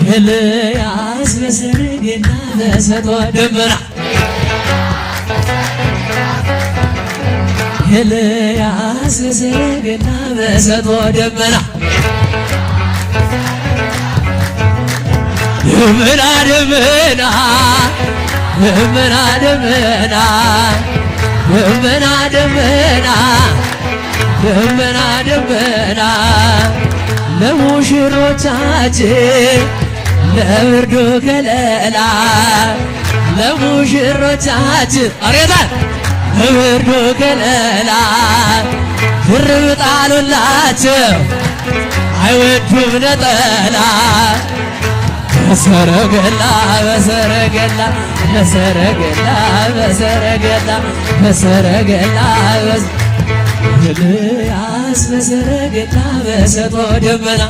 ኤልያስ በሰረገላ በሰጥኦ ደመና ኤልያስ በሰረገላ በሰጥኦ ደመና ደመና ደመና ደመና ደመና ደመና ደመና ደመና ደመና ለሙሽሮቻችን ለብርዱ ከለላ ለሙሽሮቻችን አሬታን ለብርዱ ከለላ ድርብ ጣሉላቸው አይወዱም ነጠላ በሰረገላ በሰረገላ በሰረገላ በሰረገላ በሰረገላ ኤልያስ በሰረገላ በሰጥኦ ደመና